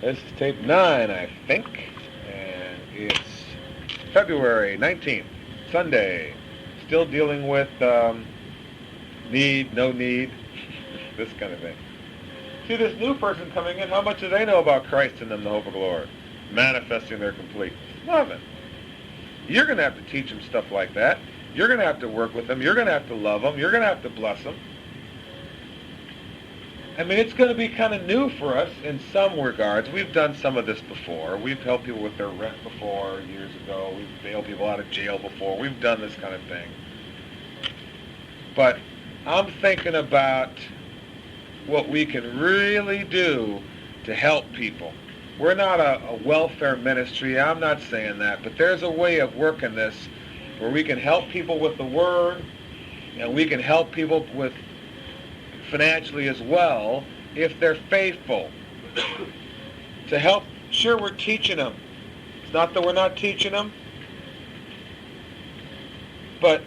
This is tape 9, I think, and it's February 19th, Sunday. Still dealing with need, no need, this kind of thing. See, this new person coming in, how much do they know about Christ and them, the hope of glory? Manifesting their completeness. Nothing. You're going to have to teach them stuff like that. You're going to have to work with them. You're going to have to love them. You're going to have to bless them. I mean, it's going to be kind of new for us in some regards. We've done some of this before. We've helped people with their rent before, years ago. We've bailed people out of jail before. We've done this kind of thing. But I'm thinking about what we can really do to help people. We're not a welfare ministry. I'm not saying that. But there's a way of working this where we can help people with the Word, and we can help people with financially as well if they're faithful. To help, sure, we're teaching them. It's not that we're not teaching them, but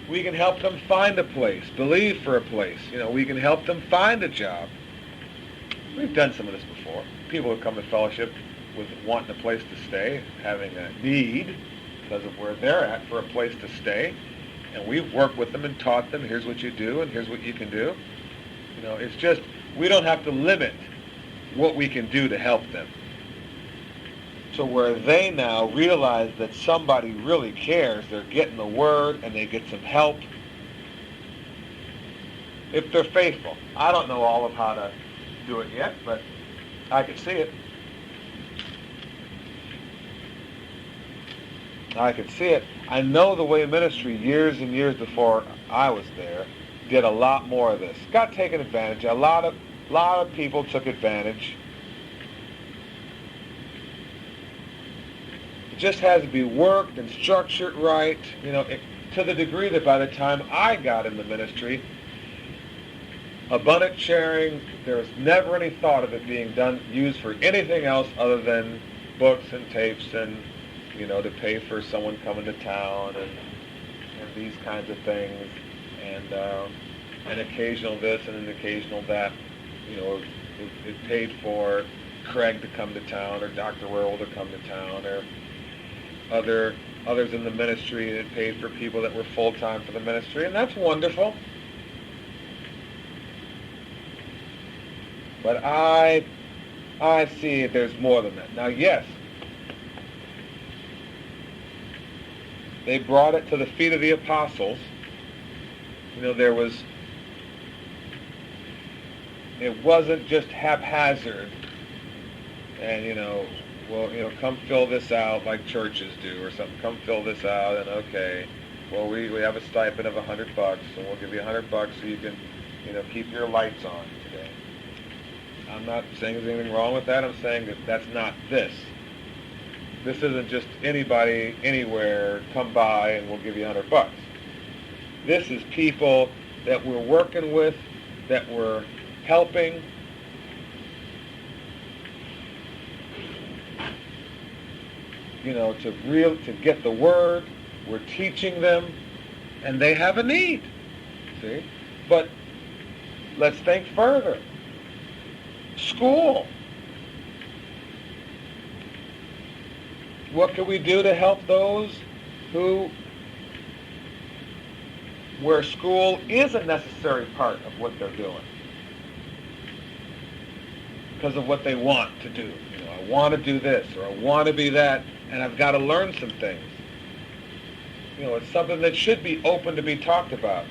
we can help them find a place, believe for a place. We can help them find a job. We've done some of this before. People who come to fellowship with wanting a place to stay, having a need because of where they're at for a place to stay. And we've worked with them and taught them, here's what you do and here's what you can do. It's just, we don't have to limit what we can do to help them. So where they now realize that somebody really cares, they're getting the Word and they get some help. If they're faithful. I don't know all of how to do it yet, but I can see it. I can see it. I know the way ministry years and years before I was there did a lot more of this. Got taken advantage of. A lot of people took advantage. It just has to be worked and structured right. To the degree that by the time I got in the ministry, abundant sharing, there was never any thought of it being used for anything else other than books and tapes and to pay for someone coming to town and these kinds of things, and an occasional this and an occasional that. It paid for Craig to come to town, or Dr. Worrell to come to town, or others in the ministry. It paid for people that were full-time for the ministry, and that's wonderful. But I see there's more than that. Now, yes, they brought it to the feet of the apostles. It wasn't just haphazard and, come fill this out like churches do or something. Come fill this out and okay, well, we have a stipend of $100 and we'll give you $100 so you can, keep your lights on today. I'm not saying there's anything wrong with that. I'm saying that that's not this. This isn't just anybody, anywhere, come by and we'll give you $100. This is people that we're working with, that we're helping. To get the Word. We're teaching them, and they have a need. See? But let's think further. School. What can we do to help those where school is a necessary part of what they're doing because of what they want to do? I want to do this, or I want to be that, and I've got to learn some things. It's something that should be open to be talked about.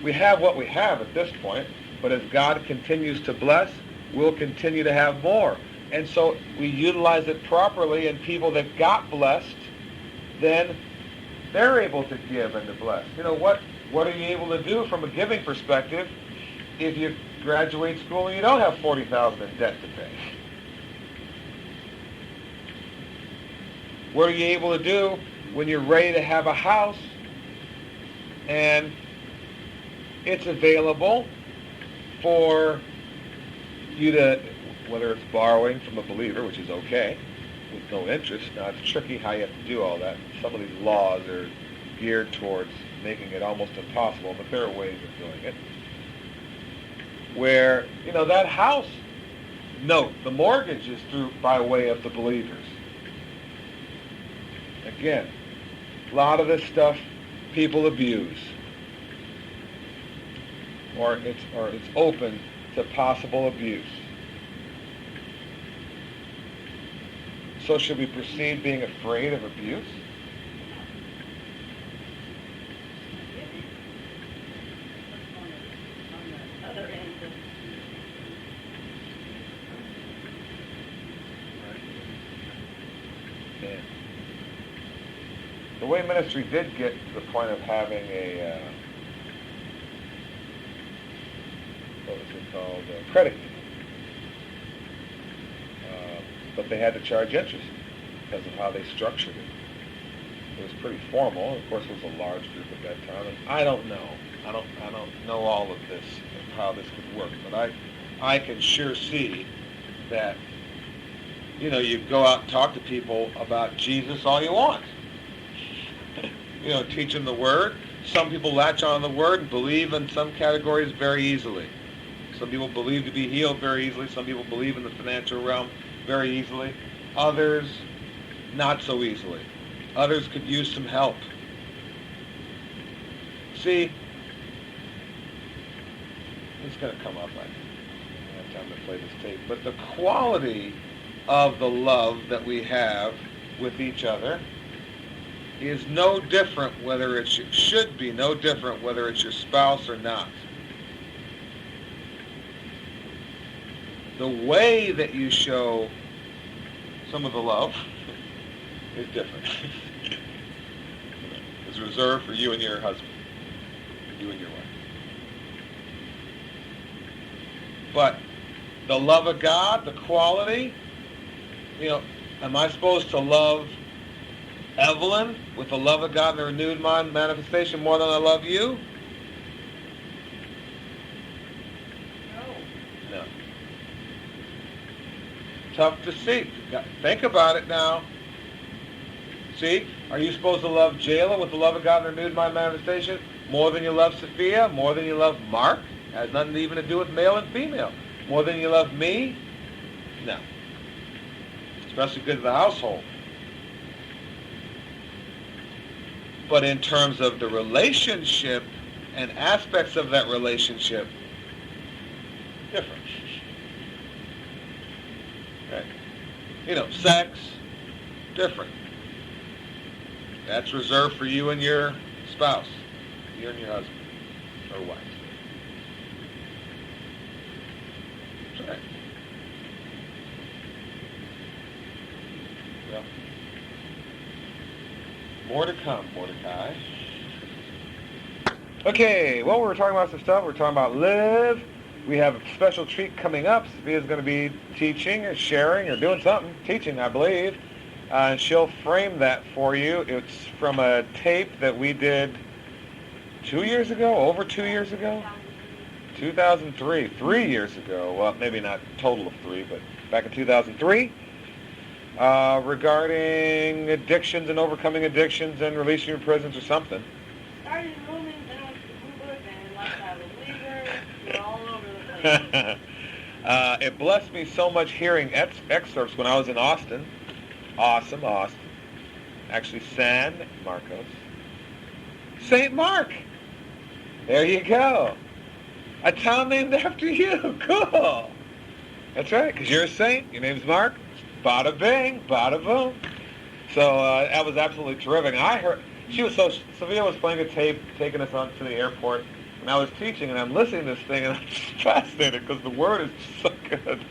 We have what we have at this point, but as God continues to bless, we'll continue to have more. And so we utilize it properly, and people that got blessed, then they're able to give and to bless. What are you able to do from a giving perspective if you graduate school and you don't have $40,000 in debt to pay? What are you able to do when you're ready to have a house and it's available for you to, whether it's borrowing from a believer, which is okay, with no interest. Now, it's tricky how you have to do all that. Some of these laws are geared towards making it almost impossible, but there are ways of doing it. where, that house note, the mortgage is through by way of the believers. Again, a lot of this stuff people abuse, or it's open to possible abuse. So should we proceed being afraid of abuse? The way ministry did get to the point of having a, what was it called, a credit union. But they had to charge interest because of how they structured it. It was pretty formal. Of course, it was a large group at that time. And I don't know. I don't know all of this, how this could work. But I can sure see that, you go out and talk to people about Jesus all you want. Teach them the Word. Some people latch on to the Word and believe in some categories very easily. Some people believe to be healed very easily. Some people believe in the financial realm very easily. Others, not so easily. Others could use some help. See, it's going to come up. I don't have time to play this tape. But the quality of the love that we have with each other is no different whether it should be no different whether it's your spouse or not. The way that you show some of the love is different. It's reserved for you and your husband, you and your wife. But the love of God, the quality, am I supposed to love Evelyn with the love of God and the renewed mind manifestation more than I love you? No. Tough to see. Think about it now. See, are you supposed to love Jayla with the love of God and the renewed mind manifestation more than you love Sophia, more than you love Mark? Has nothing even to do with male and female. More than you love me? No. Especially good to the household. But in terms of the relationship and aspects of that relationship, different. Okay. Sex, different. That's reserved for you and your spouse, you and your husband or wife. That's right. Well, more to come, Mordecai. Okay, well, we were talking about some stuff. We're talking about live. We have a special treat coming up. Sophia's going to be teaching or sharing or doing something. Teaching, I believe. And she'll frame that for you. It's from a tape that we did 2 years ago, over 2 years ago? 2003, 3 years ago. Well, maybe not total of 3, but back in 2003. Regarding addictions and overcoming addictions and releasing your prisons or something. Started rooming, then I went to Uber, then lifestyle leader. We're all over the place. It blessed me so much hearing excerpts when I was in Austin. Awesome, Austin. Actually, San Marcos. St. Mark. There you go. A town named after you. Cool. That's right, because you're a saint. Your name's Mark. Bada bing, bada boom. So that was absolutely terrific. And I heard, Sophia was playing a tape, taking us on to the airport, and I was teaching, and I'm listening to this thing, and I'm just fascinated because the word is so good.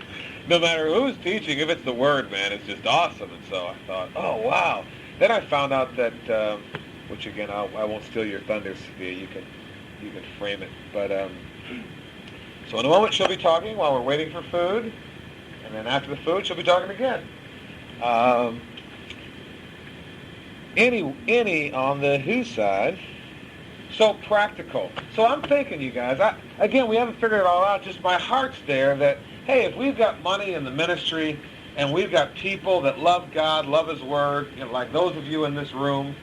No matter who's teaching, if it's the word, man, it's just awesome. And so I thought, oh, wow. Then I found out that, which again, I won't steal your thunder, Sophia. You can frame it. But so in a moment she'll be talking while we're waiting for food. And then after the food, she'll be talking again. Any on the who side. So practical. So I'm thinking, you guys, again, we haven't figured it all out. Just my heart's there that, hey, if we've got money in the ministry and we've got people that love God, love His Word, like those of you in this room,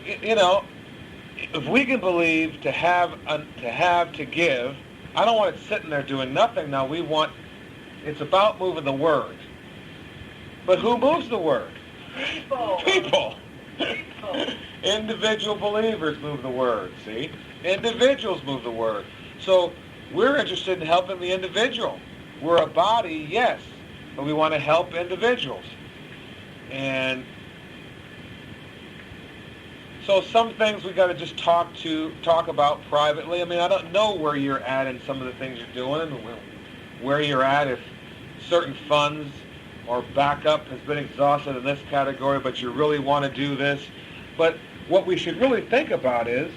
if we can believe to give, I don't want it sitting there doing nothing. Now it's about moving the word. But who moves the word? People. People. People. Individual believers move the word, see? Individuals move the word. So we're interested in helping the individual. We're a body, yes, but we want to help individuals. And so some things we got to just talk about privately. I mean, I don't know where you're at in some of the things you're doing and where you're at if certain funds or backup has been exhausted in this category, but you really want to do this. But what we should really think about is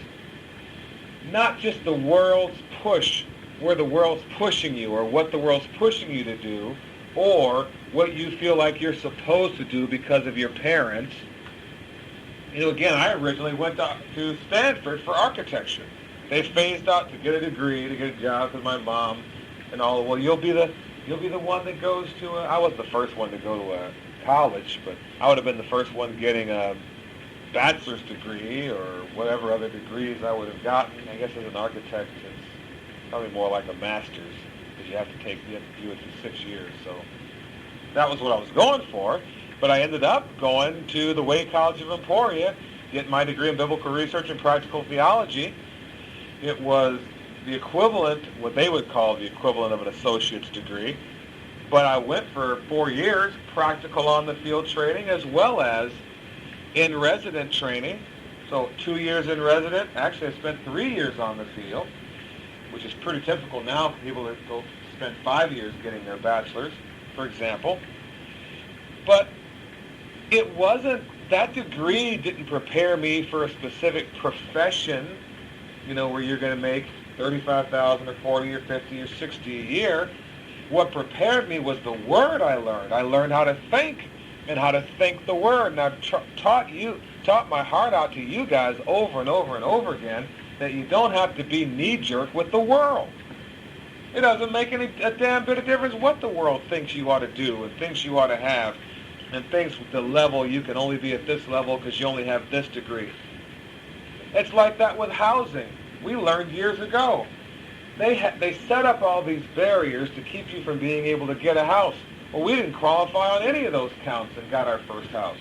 not just the world's push, where the world's pushing you or what the world's pushing you to do or what you feel like you're supposed to do because of your parents. You know, again, I originally went to Stanford for architecture. They phased out to get a degree, to get a job with my mom and all. Well, you'll be the one that goes to I was the first one to go to a college, but I would have been the first one getting a bachelor's degree or whatever other degrees I would have gotten. I guess as an architect, it's probably more like a master's because you have to do it for 6 years. So that was what I was going for. But I ended up going to the Way College of Emporia, getting my degree in biblical research and practical theology. It was the equivalent, what they would call the equivalent of an associate's degree. But I went for 4 years, practical on the field training as well as in resident training. So 2 years in resident. Actually, I spent 3 years on the field, which is pretty typical now for people that go spend 5 years getting their bachelor's, for example. But it wasn't, that degree didn't prepare me for a specific profession, you know, where you're going to make $35,000 or 40 or 50 or 60 a year. What prepared me was the word I learned. I learned how to think and how to think the word. And I've taught my heart out to you guys over and over and over again that you don't have to be knee-jerk with the world. It doesn't make a damn bit of difference what the world thinks you ought to do and thinks you ought to have and thinks the level you can only be at this level because you only have this degree. It's like that with housing. We learned years ago. They set up all these barriers to keep you from being able to get a house. Well, we didn't qualify on any of those counts and got our first house.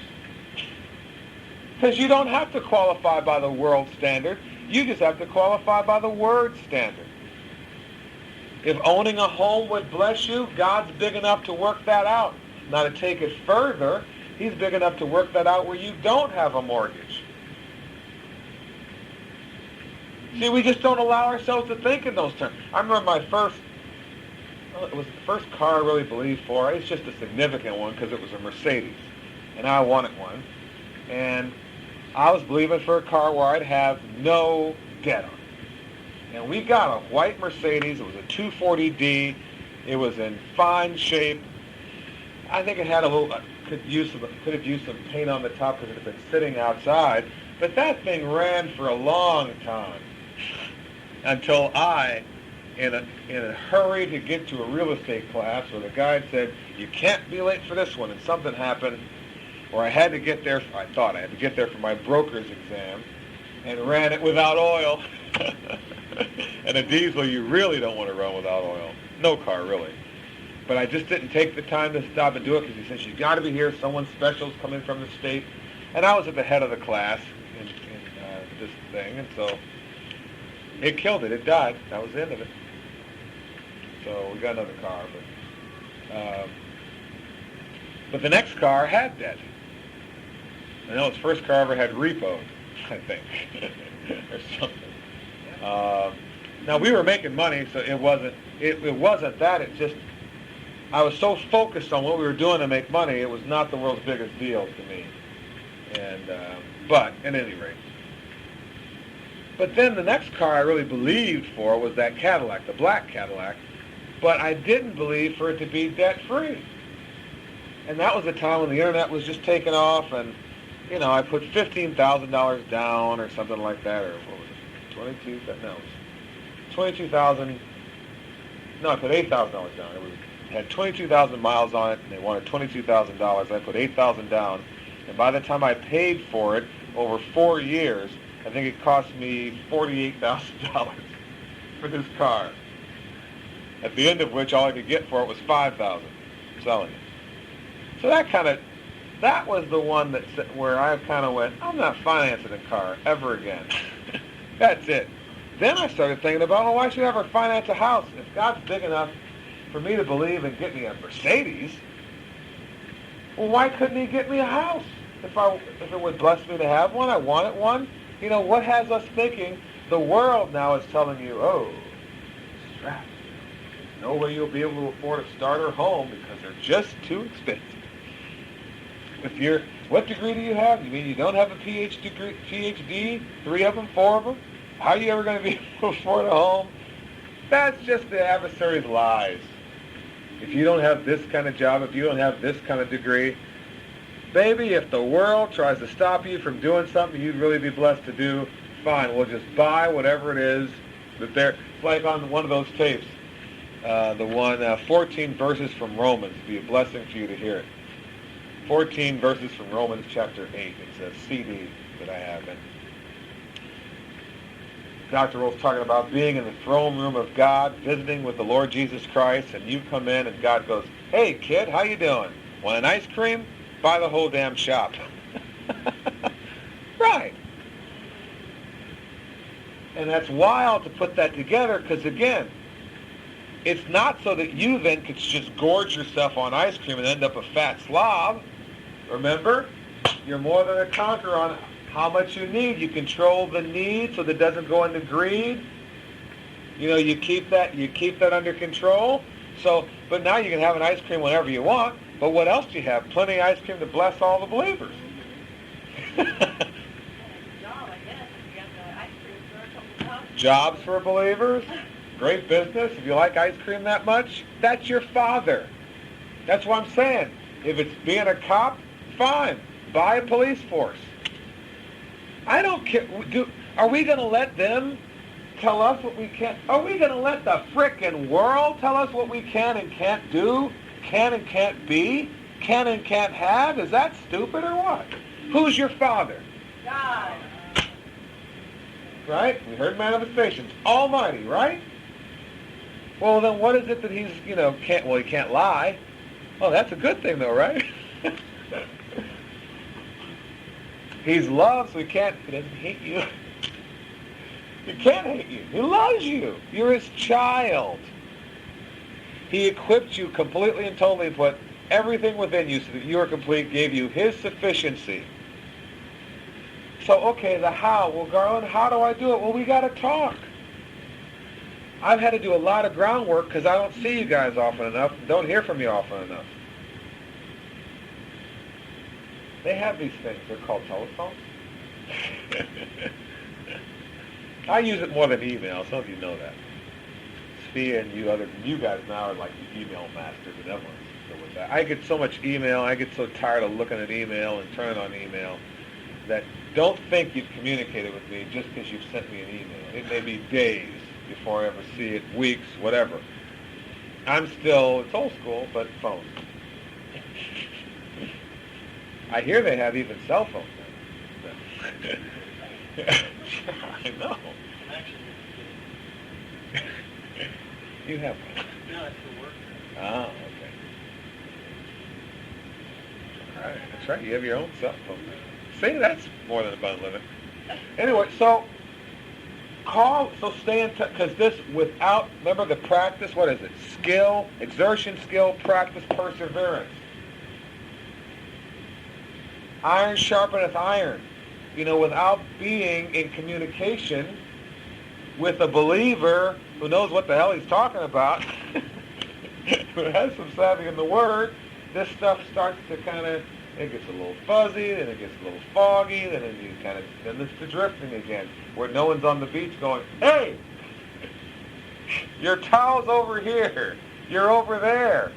Because you don't have to qualify by the world standard. You just have to qualify by the word standard. If owning a home would bless you, God's big enough to work that out. Now to take it further, he's big enough to work that out where you don't have a mortgage. See, we just don't allow ourselves to think in those terms. I remember it was the first car I really believed for. It's just a significant one because it was a Mercedes, and I wanted one. And I was believing for a car where I'd have no debt on it. And we got a white Mercedes. It was a 240D. It was in fine shape. I think it had could have used some paint on the top because it had been sitting outside. But that thing ran for a long time until I, in a hurry to get to a real estate class where the guide said, you can't be late for this one, and something happened where I had to get there, I thought I had to get there for my broker's exam, and ran it without oil. And a diesel you really don't want to run without oil. No car, really. But I just didn't take the time to stop and do it because he says, you got to be here. Someone special's coming from the state. And I was at the head of the class in this thing, and so it killed it. It died. That was the end of it. So we got another car. But the next car had debt. I know it's the first car I ever had repoed, I think, or something. Now we were making money, so it wasn't that. It just, I was so focused on what we were doing to make money, it was not the world's biggest deal to me. And but at any rate. But then the next car I really believed for was that Cadillac, the black Cadillac. But I didn't believe for it to be debt-free. And that was the time when the internet was just taking off, and you know, I put $15,000 down or something like that, or what was it? 22? No, it was 22,000. No, I put $8,000 down. It had 22,000 miles on it, and they wanted $22,000. I put $8,000 down, and by the time I paid for it over 4 years, I think it cost me $48,000 for this car. At the end of which, all I could get for it was $5,000 selling it. So that was the one where I kind of went, I'm not financing a car ever again. That's it. Then I started thinking about, well, why should I ever finance a house? If God's big enough for me to believe and get me a Mercedes, well, why couldn't he get me a house? If it would bless me to have one, I wanted one. You know, what has us thinking? The world now is telling you, oh, strap. There's no way you'll be able to afford a starter home because they're just too expensive. What degree do you have? You mean you don't have a PhD? 3 of them, 4 of them? How are you ever going to be able to afford a home? That's just the adversary's lies. If you don't have this kind of job, if you don't have this kind of degree, baby, if the world tries to stop you from doing something you'd really be blessed to do, fine, we'll just buy whatever it is that they're, like on one of those tapes, the one, 14 verses from Romans. It'd be a blessing for you to hear it. 14 verses from Romans chapter 8. It's a CD that I have. And Dr. Roll's talking about being in the throne room of God, visiting with the Lord Jesus Christ, and you come in and God goes, hey, kid, how you doing? Want an ice cream? Buy the whole damn shop. Right. And that's wild to put that together because, again, it's not so that you then could just gorge yourself on ice cream and end up a fat slob. Remember, you're more than a conqueror on how much you need. You control the need so that it doesn't go into greed. You know, you keep that under control. So, but now you can have an ice cream whenever you want. But what else do you have? Plenty of ice cream to bless all the believers. Jobs for believers. Great business. If you like ice cream that much, that's your father. That's what I'm saying. If it's being a cop, fine. Buy a police force. I don't care. Are we going to let them tell us what we can't? Are we going to let the frickin' world tell us what we can and can't do, can and can't be, can and can't have? Is that stupid or what? Who's your father? God. Right? We heard manifestations. Almighty, right? Well, then what is it that he's, can't, well, he can't lie. Oh, that's a good thing though, right? He's love, so he doesn't hate you. He can't hate you. He loves you. You're his child. He equipped you completely and totally and put everything within you so that you are complete, gave you his sufficiency. So, okay, the how. Well, Garland, how do I do it? Well, we got to talk. I've had to do a lot of groundwork because I don't see you guys often enough, don't hear from you often enough. They have these things. They're called telephones. I use it more than email. Some of you know that. Spia and you guys now are like the email masters and everyone. So with that, I get so much email. I get so tired of looking at email and turning on email that don't think you've communicated with me just because you've sent me an email. It may be days before I ever see it, weeks, whatever. It's old school, but phone. I hear they have even cell phones now. I know. You have one. No, it's for work. Oh, okay. All right, that's right. You have your own cell phone. See, that's more than above limit. Anyway, so stay in touch, because remember the practice, what is it? Skill, exertion, skill, practice, perseverance. Iron sharpeneth iron. Without being in communication with a believer who knows what the hell he's talking about, who has some savvy in the Word, this stuff starts to it gets a little fuzzy, then it gets a little foggy, then it's the drifting again, where no one's on the beach going, hey, your towel's over here, you're over there.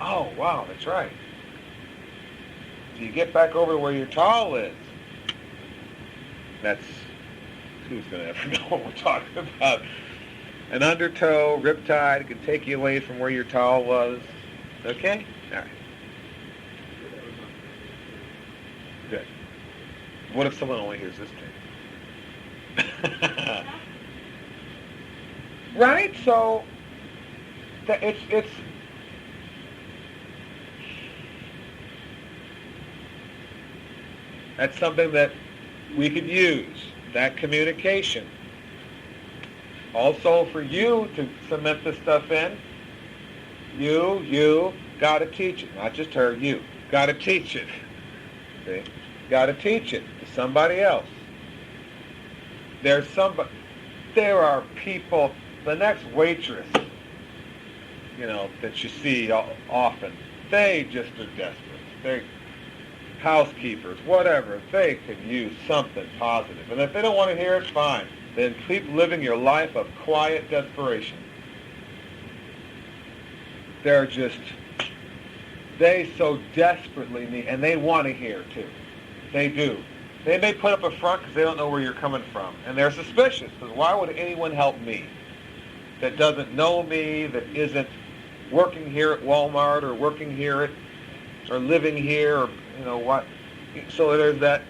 Oh, wow, that's right. So you get back over to where your towel is. That's, who's going to ever know what we're talking about? An undertow, riptide, can take you away from where your towel was. Okay? All right. Good. What if someone only hears this tape? Right? So, that's something that we could use, that communication. Also, for you to cement this stuff in, you got to teach it. Not just her, you. Got to teach it. See? Got to teach it to somebody else. There are people, the next waitress, that you see often, they just are desperate. Housekeepers, whatever, they could use something positive. And if they don't want to hear it, fine. Then keep living your life of quiet desperation. They so desperately need, and they want to hear too. They do. They may put up a front because they don't know where you're coming from. And they're suspicious, because why would anyone help me that doesn't know me, that isn't working here at Walmart or working here or living here or what? So there's that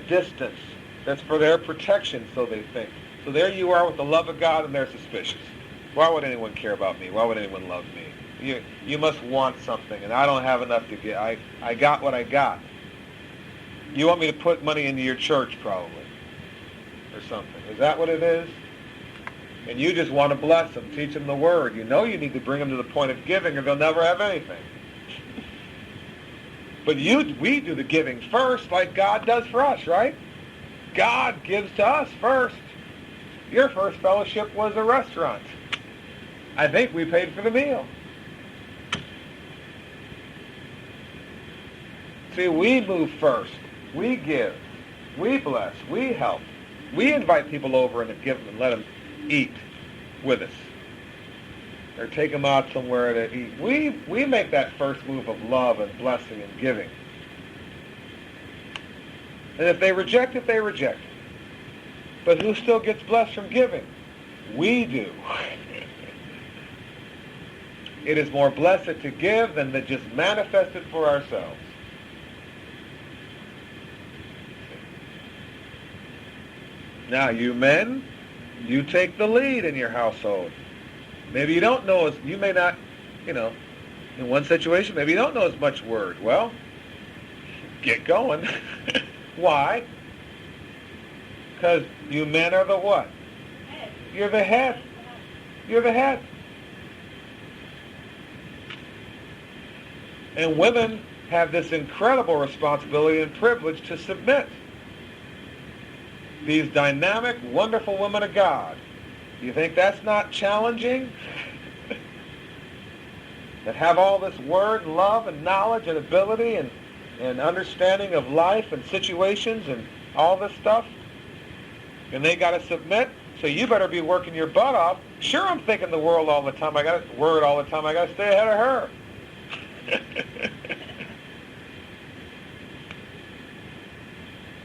distance. That's for their protection, so they think. So there you are with the love of God, and they're suspicious. Why would anyone care about me? Why would anyone love me? You must want something, and I don't have enough to get. I got what I got. You want me to put money into your church, probably, or something. Is that what it is? And you just want to bless them, teach them the word. You need to bring them to the point of giving, or they'll never have anything. But we do the giving first, like God does for us, right? God gives to us first. Your first fellowship was a restaurant. I think we paid for the meal. See, we move first. We give. We bless. We help. We invite people over and give them and let them eat with us. Or take them out somewhere to eat. We make that first move of love and blessing and giving. And if they reject it, they reject it. But who still gets blessed from giving? We do. It is more blessed to give than to just manifest it for ourselves. Now, you men, you take the lead in your household. Maybe you don't know you may not, in one situation, maybe you don't know as much word. Well, get going. Why? Because you men are the what? You're the head. You're the head. And women have this incredible responsibility and privilege to submit. These dynamic, wonderful women of God. You think that's not challenging? That have all this word, love, and knowledge, and ability, and understanding of life and situations and all this stuff? And they got to submit? So you better be working your butt off. Sure, I'm thinking the world all the time. I got to stay ahead of her.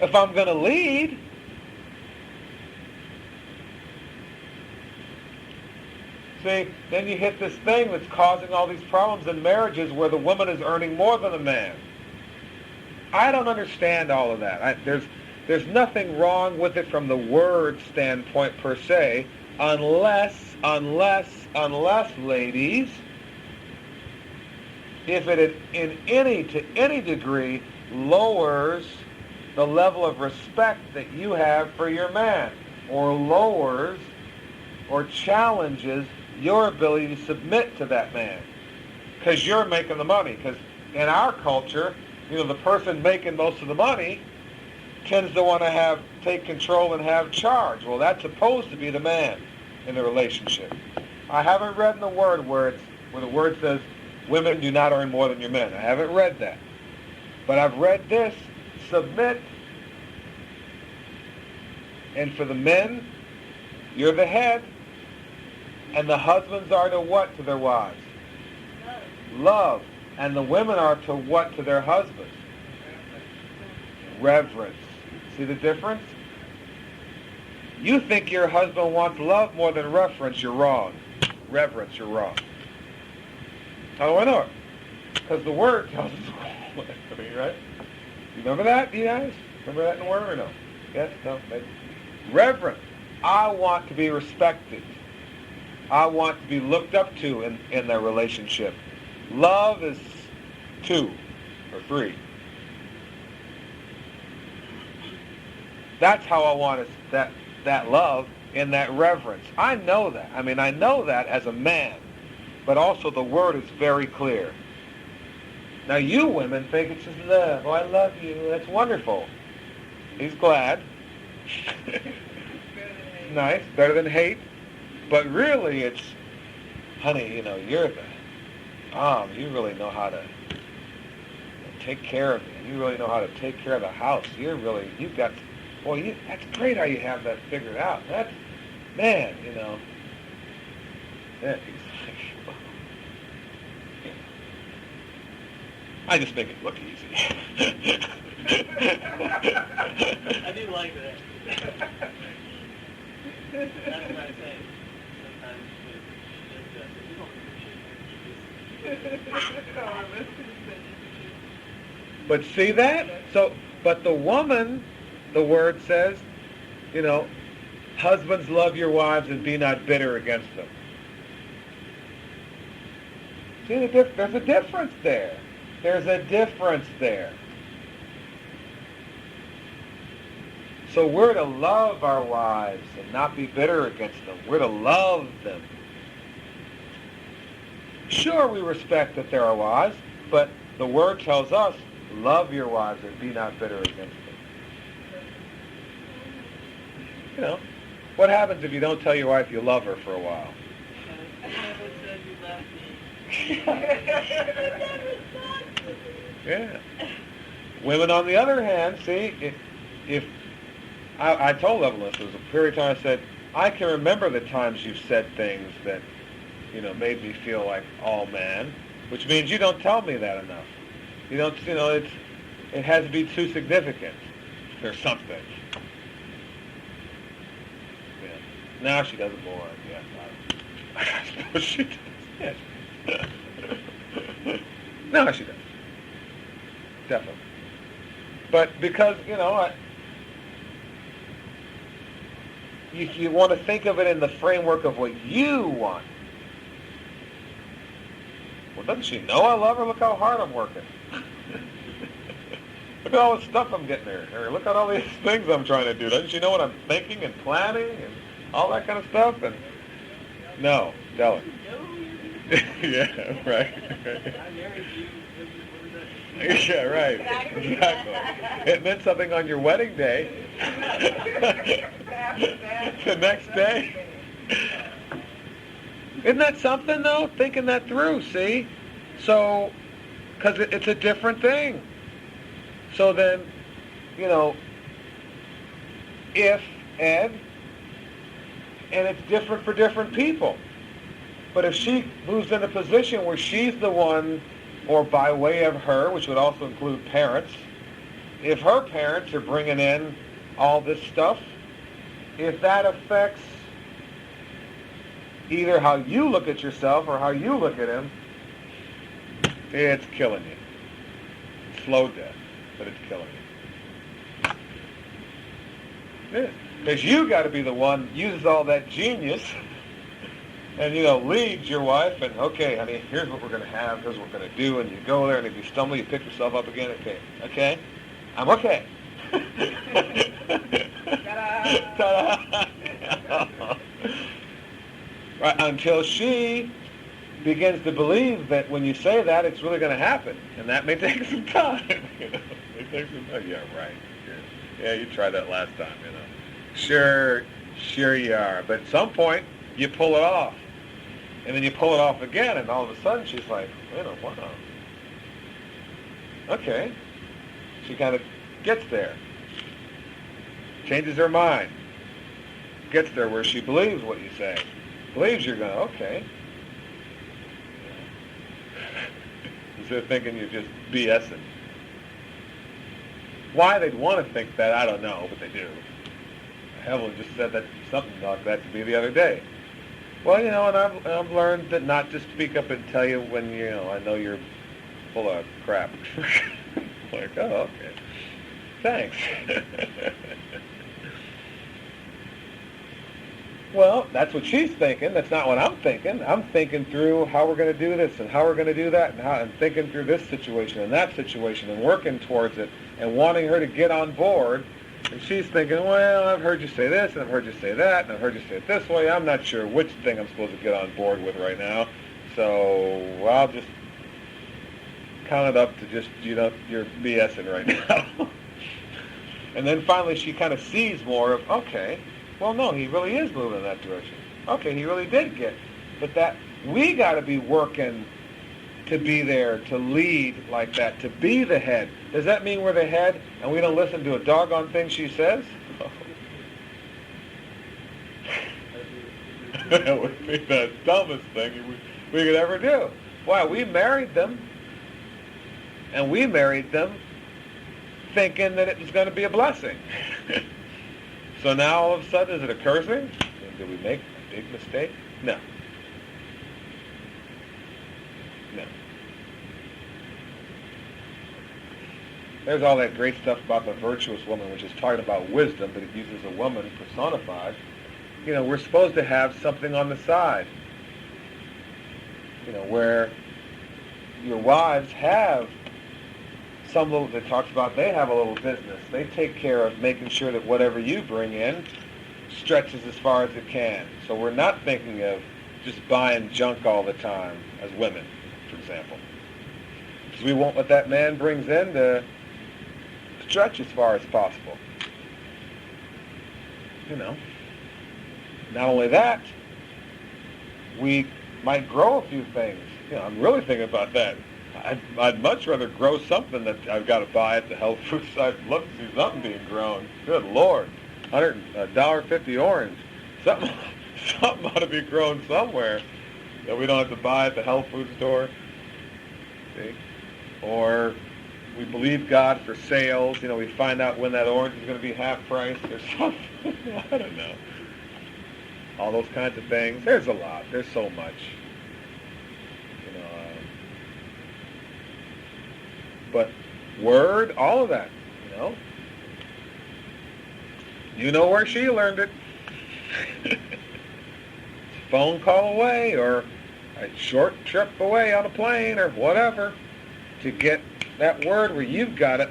If I'm going to lead, see, then you hit this thing that's causing all these problems in marriages where the woman is earning more than the man. I don't understand all of that. There's nothing wrong with it from the word standpoint per se, unless, ladies, if it to any degree lowers the level of respect that you have for your man, or lowers or challenges your ability to submit to that man, because you're making the money. Because in our culture, the person making most of the money tends to want to take control and have charge. Well, that's supposed to be the man in the relationship. I haven't read in the Word where the Word says women do not earn more than your men. I haven't read that. But I've read this: submit. And for the men, you're the head. And the husbands are to what to their wives? Love. And the women are to what to their husbands? Reverence. See the difference? You think your husband wants love more than reverence, you're wrong. Reverence, you're wrong. How do I know it? Because the Word tells us, right? You remember that, you guys? Remember that in the Word or no? Yes? No? Maybe. Reverence. I want to be respected. I want to be looked up to in their relationship. Love is 2 or 3. That's how I want that love in that reverence. I know that. I mean, I know that as a man, but also the word is very clear. Now you women think it's just love. Oh, I love you. That's wonderful. He's glad. Nice, better than hate. But really it's, honey, you're the you really know how to take care of me. You really know how to take care of the house. You've got, that's great how you have that figured out. That's, man, Yeah, he's like, I just make it look easy. I do like that. That's what I say. Sometimes you don't appreciate But see that? But the woman, the word says, husbands, love your wives and be not bitter against them. See, there's a difference there. There's a difference there. So we're to love our wives and not be bitter against them. We're to love them. Sure, we respect that they're our wives, but the word tells us, love your wives and be not bitter against them. What happens if you don't tell your wife you love her for a while? I never said you love me. Yeah. Women, on the other hand, see, if I told Evelyn, there was a period of time I said, I can remember the times you've said things that, made me feel like all man, which means you don't tell me that enough. You don't, it has to be too significant or something. Yeah. Now she does it more. Yes, I suppose she does. Yes. No, she does. Definitely. But because, you want to think of it in the framework of what you want. Well, doesn't she know I love her? Look how hard I'm working. Look at all the stuff I'm getting her. Or look at all these things I'm trying to do. Doesn't she know what I'm thinking and planning and all that kind of stuff? And no, tell her. Yeah, right. I married you. Yeah, right. Exactly. It meant something on your wedding day. The next day. Isn't that something, though? Thinking that through, see? So, because it's a different thing. So then, if, Ed, and it's different for different people. But if she moves in a position where she's the one, or by way of her, which would also include parents, if her parents are bringing in all this stuff, if that affects either how you look at yourself or how you look at him, it's killing you. Slow death, but it's killing you. Yeah. Because you got to be the one who uses all that genius and, leads your wife and, okay, honey, here's what we're going to have, here's what we're going to do, and you go there, and if you stumble, you pick yourself up again, okay, I'm okay. Ta-da! Right, until she begins to believe that when you say that, it's really going to happen, and that may take some time. It takes some time. Yeah, right. Yeah, you tried that last time. Sure you are. But at some point, you pull it off, and then you pull it off again, and all of a sudden, she's like, wow. Okay. She kind of gets there, changes her mind, gets there where she believes what you say. Believes you're going, okay. Instead of thinking you're just BSing. Why they'd want to think that, I don't know, but they do. Evelyn just said that something like that to me the other day. Well, and I've learned that not to speak up and tell you when, I know you're full of crap. Like, oh, okay. Thanks. Well, that's what she's thinking. That's not what I'm thinking. I'm thinking through how we're going to do this and how we're going to do that, and thinking through this situation and that situation and working towards it and wanting her to get on board. And she's thinking, well, I've heard you say this and I've heard you say that and I've heard you say it this way. I'm not sure which thing I'm supposed to get on board with right now. So I'll just count it up to just, you're BSing right now. And then finally she kind of sees more of, okay, well, no, he really is moving in that direction. Okay, he really did get. But that we got to be working to be there, to lead like that, to be the head. Does that mean we're the head and we don't listen to a doggone thing she says? That would be the dumbest thing we could ever do. Why? We married them, and we married them thinking that it was going to be a blessing. So now all of a sudden, is it a cursing? Did we make a big mistake? No. No. There's all that great stuff about the virtuous woman, which is talking about wisdom, but it uses a woman personified. We're supposed to have something on the side. Where your wives have some little, that talks about they have a little business. They take care of making sure that whatever you bring in stretches as far as it can. So we're not thinking of just buying junk all the time as women, for example. Because we want what that man brings in to stretch as far as possible. Not only that, we might grow a few things. I'm really thinking about that. I'd much rather grow something that I've got to buy at the health food site. I'd love to see something being grown. Good Lord. $1.50 orange. Something ought to be grown somewhere that we don't have to buy at the health food store. See? Or we believe God for sales. We find out when that orange is going to be half price or something. I don't know. All those kinds of things. There's a lot. There's so much. But word, all of that, You know where she learned it. Phone call away or a short trip away on a plane or whatever to get that word where you've got it,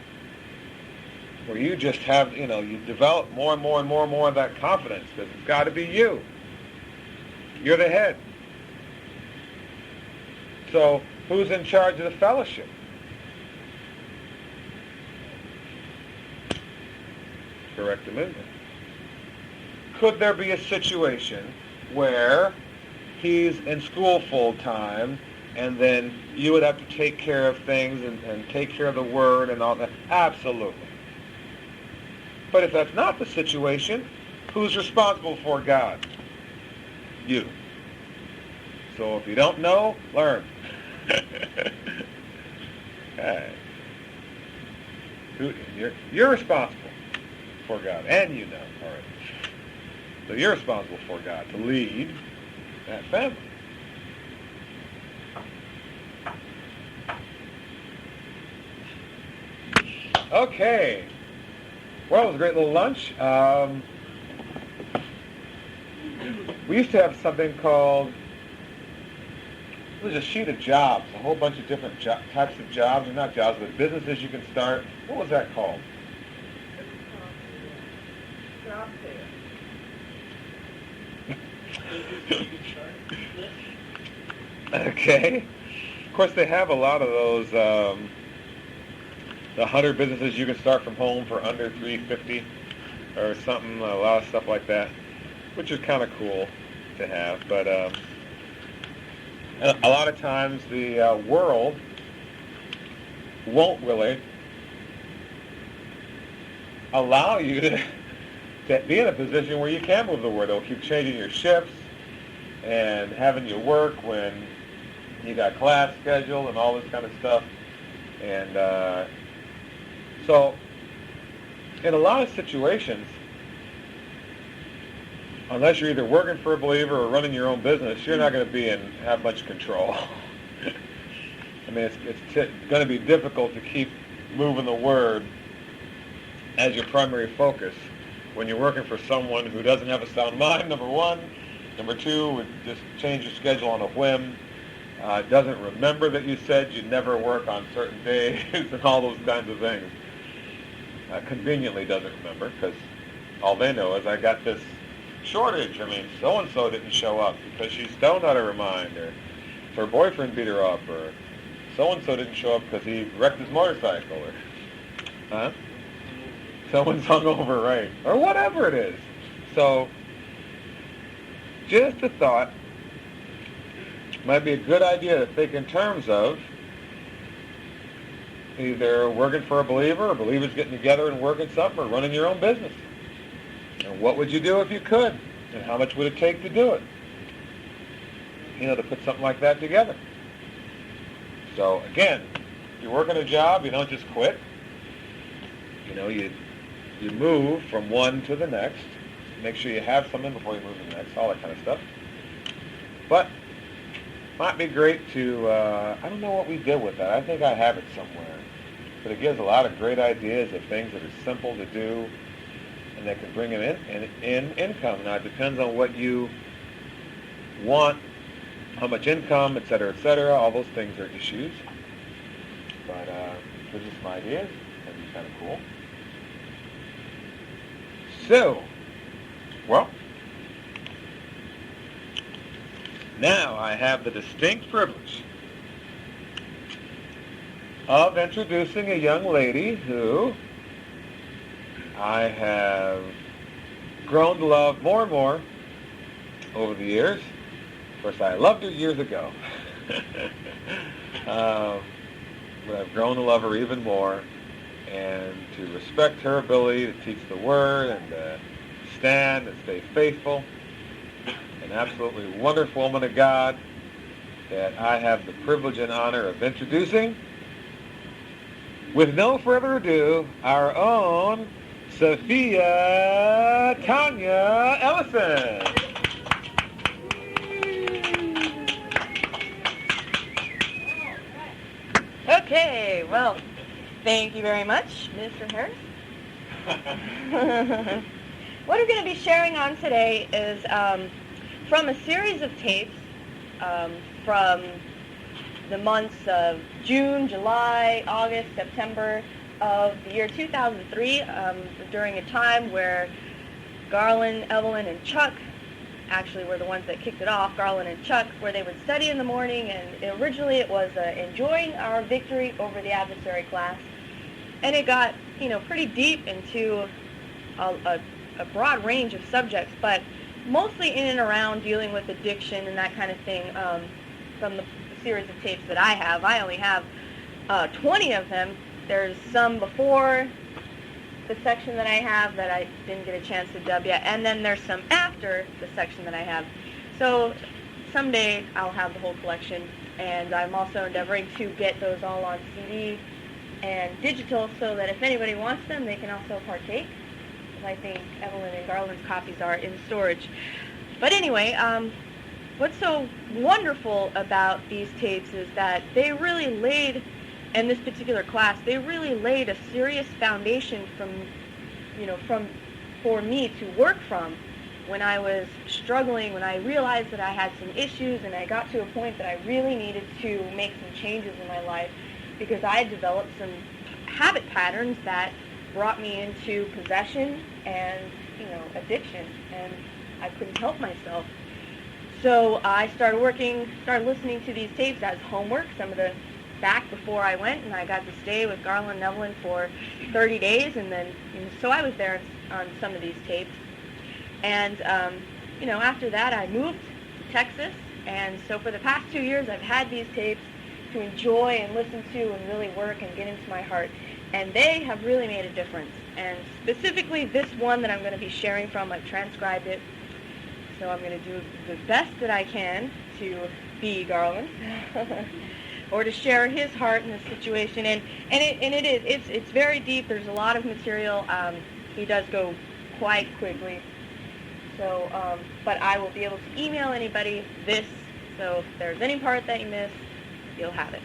where you just have, you develop more and more and more and more of that confidence because it's got to be you. You're the head. So who's in charge of the fellowship? Correct amendment. Could there be a situation where he's in school full time and then you would have to take care of things and take care of the word and all that? Absolutely. But if that's not the situation, who's responsible for God? You. So if you don't know, learn. Okay. You're responsible for God, and all right. So you're responsible for God to lead that family. Okay. Well, it was a great little lunch. We used to have something called, it was a sheet of jobs, a whole bunch of different types of jobs, or not jobs, but businesses you can start. What was that called? Job fair. Okay. Of course, they have a lot of those, the 100 businesses you can start from home for under $350 or something, a lot of stuff like that, which is kind of cool to have. But a lot of times the world won't really allow you to be in a position where you can move the word. They'll keep changing your shifts and having you work when you got class scheduled and all this kind of stuff. And so in a lot of situations, unless you're either working for a believer or running your own business, you're not going to have much control. I mean, it's going to be difficult to keep moving the word as your primary focus when you're working for someone who doesn't have a sound mind, number one. Number two, would just change your schedule on a whim. Doesn't remember that you said you'd never work on certain days and all those kinds of things. Conveniently doesn't remember because all they know is I got this shortage. I mean, so-and-so didn't show up because she's stoned out of her mind, or her boyfriend beat her up, or so-and-so didn't show up because he wrecked his motorcycle, or someone's hungover, right, or whatever it is. So just a thought. Might be a good idea to think in terms of either working for a believer, or believers getting together and working something, or running your own business. And what would you do if you could? And how much would it take to do it? To put something like that together. So again, you're working a job, you don't just quit. You move from one to the next. Make sure you have something before you move to the next, all that kind of stuff. But might be great to, I don't know what we did with that. I think I have it somewhere. But it gives a lot of great ideas of things that are simple to do and that can bring in income. Now, it depends on what you want, how much income, et cetera, et cetera. All those things are issues. But those are some ideas. That'd be kind of cool. So, well, now I have the distinct privilege of introducing a young lady who I have grown to love more and more over the years. Of course, I loved her years ago. But I've grown to love her even more, and to respect her ability to teach the Word and to stand and stay faithful. An absolutely wonderful woman of God that I have the privilege and honor of introducing. With no further ado, our own Sophia Tanya Ellison. Okay, well, thank you very much, Mr. Harris. What I'm going to be sharing on today is from a series of tapes from the months of June, July, August, September of the year 2003, during a time where Garland, Evelyn, and Chuck actually were the ones that kicked it off, Garland and Chuck, where they would study in the morning, and originally it was enjoying our victory over the adversary class, and it got, pretty deep into a broad range of subjects, but mostly in and around dealing with addiction and that kind of thing. From the series of tapes that I have, I only have 20 of them. There's some before the section that I have that I didn't get a chance to dub yet, and then there's some after the section that I have. So someday I'll have the whole collection, and I'm also endeavoring to get those all on CD and digital so that if anybody wants them, they can also partake. I think Evelyn and Garland's copies are in storage. But anyway, what's so wonderful about these tapes is that they really laid, in this particular class, they really laid a serious foundation for me to work from when I was struggling, when I realized that I had some issues and I got to a point that I really needed to make some changes in my life because I had developed some habit patterns that brought me into possession and, addiction, and I couldn't help myself. So I started listening to these tapes as homework, some of the back before I went, and I got to stay with Garland and Evelyn for 30 days, and then, so I was there on some of these tapes. And, after that I moved to Texas, and so for the past 2 years I've had these tapes to enjoy and listen to and really work and get into my heart. And they have really made a difference. And specifically this one that I'm going to be sharing from, I've transcribed it. So I'm going to do the best that I can to be Garland, or to share his heart in this situation. And it's very deep. There's a lot of material. He does go quite quickly. So, but I will be able to email anybody this. So if there's any part that you missed, you'll have it.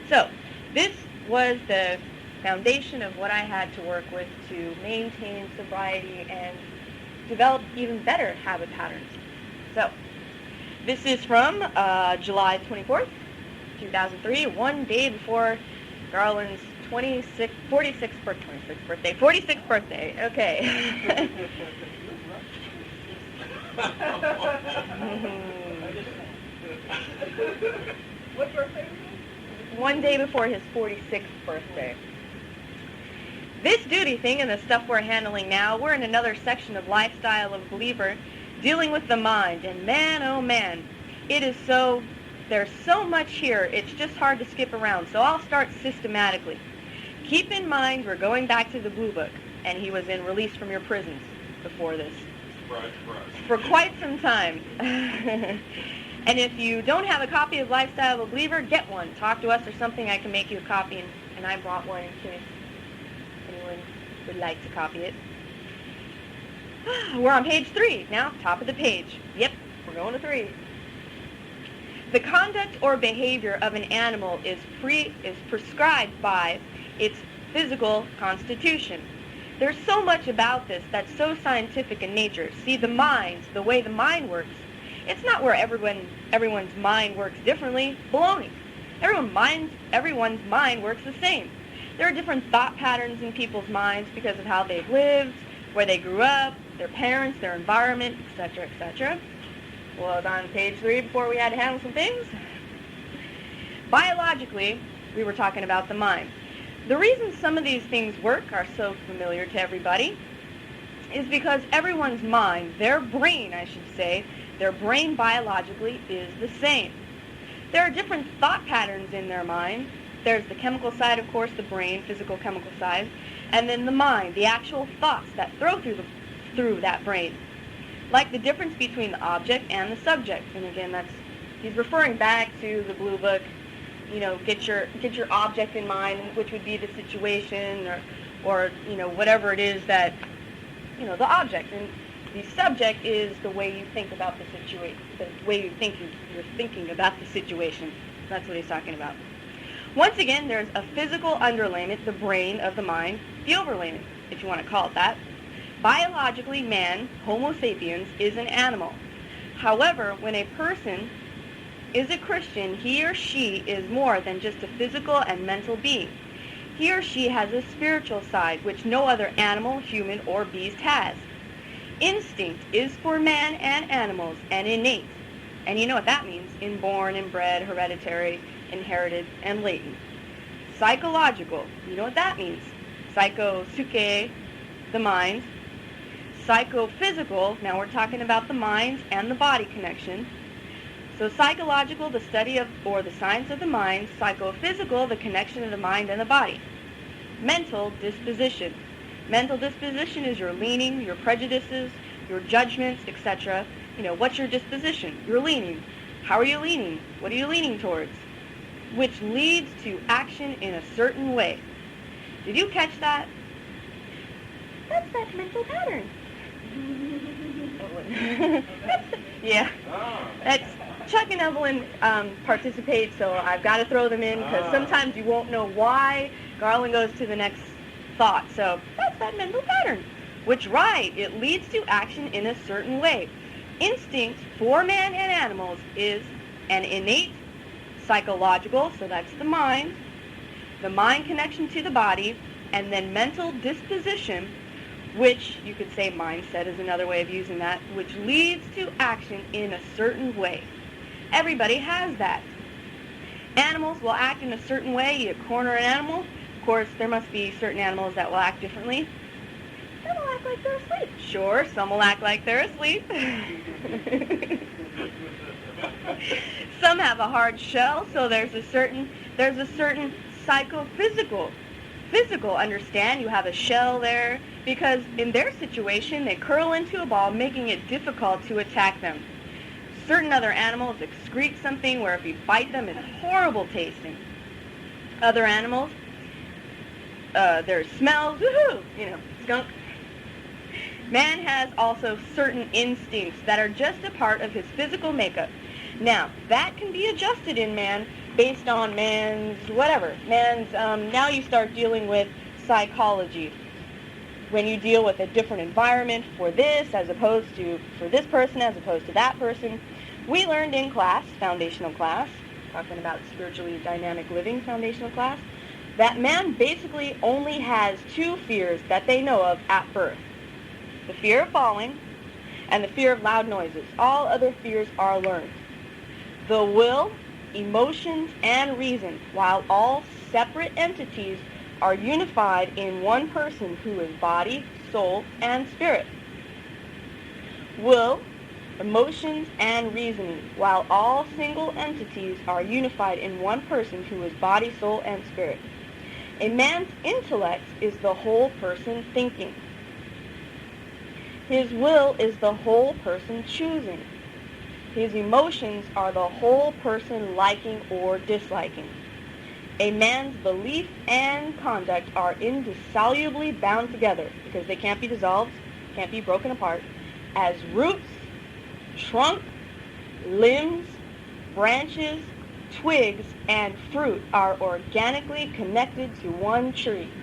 So this was the foundation of what I had to work with to maintain sobriety and develop even better habit patterns. So, this is from July 24th, 2003, one day before Garland's 46th birthday. Okay. What birthday? One day before his 46th birthday. This duty thing and the stuff we're handling now, we're in another section of Lifestyle of a Believer, dealing with the mind. And man, oh man, there's so much here, it's just hard to skip around. So I'll start systematically. Keep in mind, we're going back to the Blue Book, and he was in Release from Your Prisons before this. Surprise, surprise. For quite some time. And if you don't have a copy of Lifestyle of a Believer, get one. Talk to us or something. I can make you a copy, and I brought one in case anyone would like to copy it. We're on page 3 now, top of the page. Yep, we're going to 3. The conduct or behavior of an animal is prescribed by its physical constitution. There's so much about this that's so scientific in nature. See, the way the mind works, it's not where everyone's mind works differently. Baloney. Everyone's mind works the same. There are different thought patterns in people's minds because of how they've lived, where they grew up, their parents, their environment, etc., etc. Well, I was on page 3 before we had to handle some things. Biologically, we were talking about the mind. The reason some of these things work are so familiar to everybody is because everyone's mind, their brain, I should say, their brain biologically is the same. There are different thought patterns in their mind. There's the chemical side, of course, the brain, physical chemical side, and then the mind, the actual thoughts that throw through that brain. Like the difference between the object and the subject. And again, he's referring back to the Blue Book. You know, get your object in mind, which would be the situation or whatever it is that, the object. And the subject is the way you think about the situation, the way you're thinking about the situation. That's what he's talking about. Once again, there's a physical underlayment, the brain of the mind, the overlayment, if you want to call it that. Biologically, man, Homo sapiens, is an animal. However, when a person is a Christian, he or she is more than just a physical and mental being. He or she has a spiritual side, which no other animal, human, or beast has. Instinct is for man and animals and innate. And you know what that means. Inborn, inbred, hereditary, inherited, and latent. Psychological. You know what that means. Psycho, psyche, the mind. Psychophysical. Now we're talking about the mind and the body connection. So psychological, the study of, or the science of the mind. Psychophysical, the connection of the mind and the body. Mental disposition. Mental disposition is your leaning, your prejudices, your judgments, etc. What's your disposition? You're leaning. How are you leaning? What are you leaning towards? Which leads to action in a certain way. Did you catch that? That's that mental pattern. Yeah. That's Chuck and Evelyn participate, so I've got to throw them in because sometimes you won't know why Garland goes to the next thought. So that's that mental pattern. Which, right, it leads to action in a certain way. Instinct for man and animals is an innate psychological, so that's the mind connection to the body, and then mental disposition, which you could say mindset is another way of using that, which leads to action in a certain way. Everybody has that. Animals will act in a certain way. You corner an animal. Of course, there must be certain animals that will act differently. Some will act like they're asleep. Sure, some will act like they're asleep. Some have a hard shell, so there's a certain psychophysical understand. You have a shell there because in their situation they curl into a ball, making it difficult to attack them. Certain other animals excrete something where if you bite them it's horrible tasting. Other animals, their smells, woohoo, skunk. Man has also certain instincts that are just a part of his physical makeup. Now, that can be adjusted in man based on now you start dealing with psychology. When you deal with a different environment for this as opposed to for this person as opposed to that person. We learned in class, foundational class, talking about spiritually dynamic living foundational class, that man basically only has two fears that they know of at birth. The fear of falling and the fear of loud noises. All other fears are learned. The will, emotions, and reason, while all separate entities, are unified in one person who is body, soul, and spirit. Will, emotions, and reasoning, while all single entities are unified in one person who is body, soul, and spirit. A man's intellect is the whole person thinking. His will is the whole person choosing. His emotions are the whole person liking or disliking. A man's belief and conduct are indissolubly bound together, because they can't be dissolved, can't be broken apart, as roots, trunk, limbs, branches, twigs, and fruit are organically connected to one tree.